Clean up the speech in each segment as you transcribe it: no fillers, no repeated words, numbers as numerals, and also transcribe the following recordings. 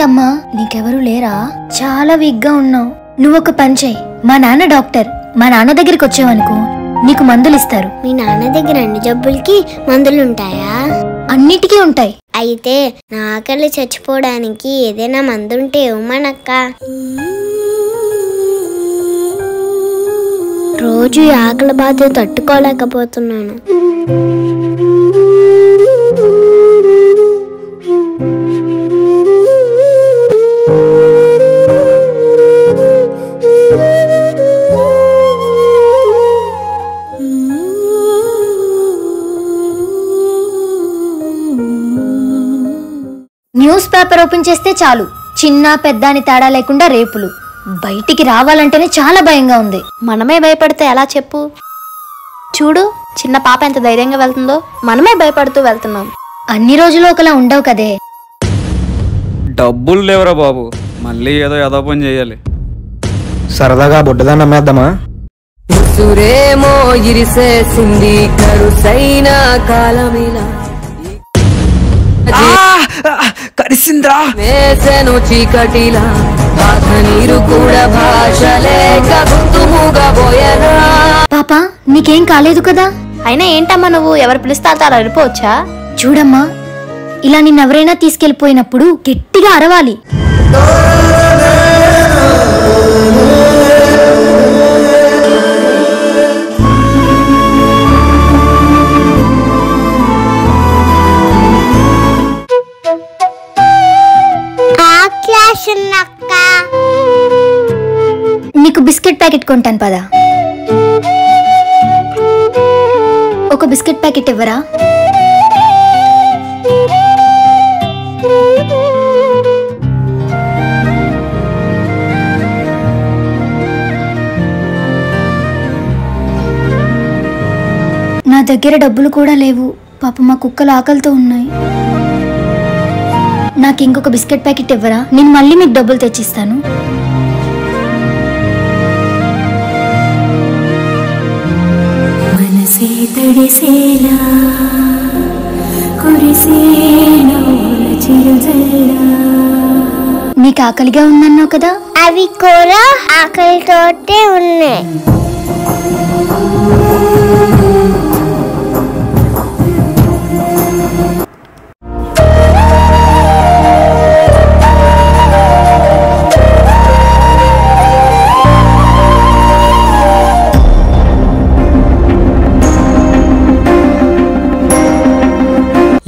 ఏంటమ్మా నీకెవరు లేరా? చాలా వీక్ గా ఉన్నావు. నువ్వొక పని చెయ్యి, మా నాన్న డాక్టర్, మా నాన్న దగ్గరికి వచ్చావనుకో నీకు మందులు ఇస్తారు. మీ నాన్న దగ్గర అన్ని జబ్బులకి మందులు ఉంటాయా? అన్నిటికీ ఉంటాయి. అయితే నా ఆకలి చచ్చిపోవడానికి ఏదైనా మందుంటే ఇవ్వమనక్క. రోజు ఆకలి బాధ తట్టుకోలేకపోతున్నాను. న్యూస్ పేపర్ ఓపెన్ చేస్తే చాలు చిన్న పెద్ద అని తేడా లేకుండా రేపులు. బయటికి రావాలంటేనే చాలా భయంగా ఉంది. మనమే భయపడితే ఎలా చెప్పు? చూడు చిన్న పాప ఎంత ధైర్యంగా వెళ్తుందో, మనమే భయపడుతూ వెళ్తున్నాం. అన్ని రోజులు ఒకలా ఉండవు కదే. డబ్బులు లేవరా బాబు, మళ్ళీ ఏదో పని చేయాలి. సరదాగా బుడ్డదాన్ని అమ్మేద్దామా? సురేమో ఇరిసేసింది కరుసైన కాలమిలా కరిసింద్రా వేసెను చీకటిలా బాధ నీరు కూడా భాషలేక గుర్తుముగా పోయనా. పాపా నీకేం కాలేదు కదా? అయినా ఏంటమ్మా నువ్వు ఎవరు పిలుస్తా అలా వెళ్ళిపోవచ్చా? చూడమ్మా, ఇలా నిన్నెవరైనా తీసుకెళ్లిపోయినప్పుడు గట్టిగా అరవాలి. నీకు బిస్కెట్ ప్యాకెట్ కొంటాను పదా. ఒక బిస్కెట్ ప్యాకెట్ ఇవ్వరా? నా దగ్గర డబ్బులు కూడా లేవు. పాప మా కుక్కలు ఆకలితో ఉన్నాయి. నాకు ఇంకొక బిస్కెట్ ప్యాకెట్ ఇవ్వరా? నేను మళ్ళీ మీకు డబ్బులు తెచ్చిస్తాను. మనసే తడిసేలా కురిసేలా చిరుజల్లా. నీకు ఆకలిగా ఉందన్నావు కదా? అవి కూడా ఆకలితోటే ఉన్నాయి.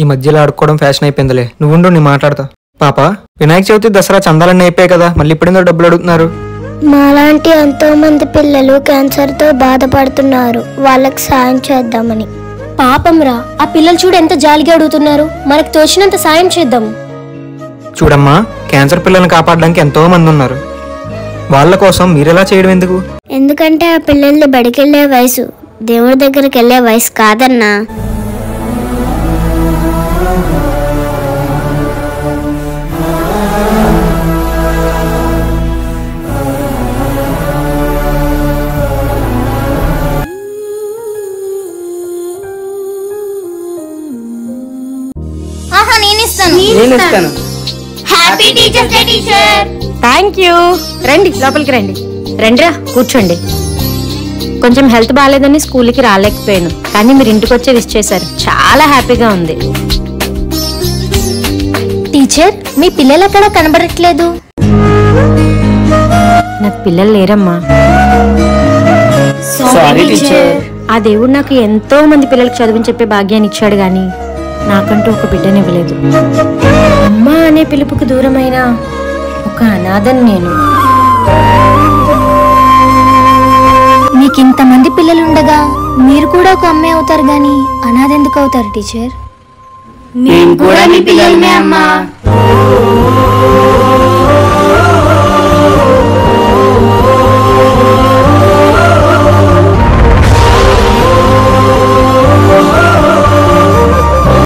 ఈ మధ్యలో ఆడుకోవడం ఫ్యాషన్ అయిపోయిందిలే. నువ్వుండు, నేను మాట్లాడతా. పాప, వినాయక చవితి దసరా చందాలన్నీ అయిపోయాయి కదా, మళ్ళీ ఇప్పుడేందో డబ్బులు అడుగుతున్నారు? మాలాంటి ఎంతో మంది పిల్లలు క్యాన్సర్ తో బాధపడుతున్నారు, వాళ్ళకి సాయం చేద్దామని. పాపంరా, ఆ పిల్లలు చూడు ఎంత జాలిగా అడుగుతున్నారు. మనకు తోచినంత సాయం చేద్దాం. చూడమ్మా, క్యాన్సర్ పిల్లల్ని కాపాడడానికి ఎంతో మంది ఉన్నారు. వాళ్ళ కోసం మీరెలా చేయడం ఎందుకు? ఎందుకంటే ఆ పిల్లల్ని బడికెళ్లే వయసు, దేవుడి దగ్గరికి వెళ్లే వయసు కాదన్నా. Happy teachers day teacher. Thank you. రండి లోపలికి రండి. రండిరా కూర్చోండి. కొంచెం హెల్త్ బాగాలేదని స్కూల్కి రాలేకపోయాను, కానీ మీరు ఇంటికి వచ్చి విష్ చేశారు, చాలా హ్యాపీగా ఉంది. టీచర్, మీ పిల్లలు అక్కడ కనబడట్లేదు. నాకు పిల్లలు లేరమ్మా. ఆ దేవుడు నాకు ఎంతో మంది పిల్లలకు చదువుని చెప్పే భాగ్యాన్ని ఇచ్చాడు, గాని నాకంటూ ఒక బిడ్డనివ్వలేదు. అమ్మా అనే పిలుపుకు దూరమైన ఒక అనాథని నేను. మీకింతమంది పిల్లలుండగా మీరు కూడా ఒక అమ్మాయి అవుతారు గాని అనాథ ఎందుకు అవుతారు టీచర్? మేము కూడా మీ పిల్లలమే అమ్మా.